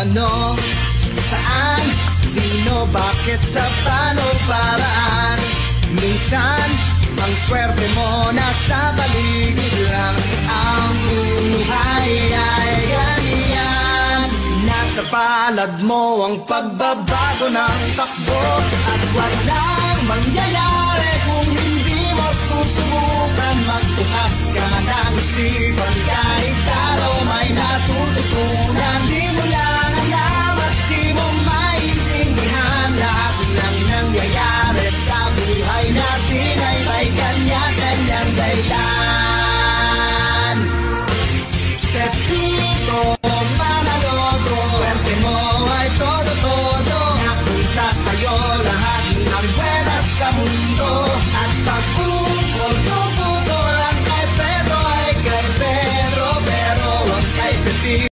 ano, saan, sino, bakit, sa paano, paraan. Minsan, ang swerte mo nasa paligid lang. Ang buhay ay ganyan. Nasa palad mo ang pagbabago ng takbo. At walang mangyayari kung hindi mo susubukan. Magbukas ka ng isipan kahit araw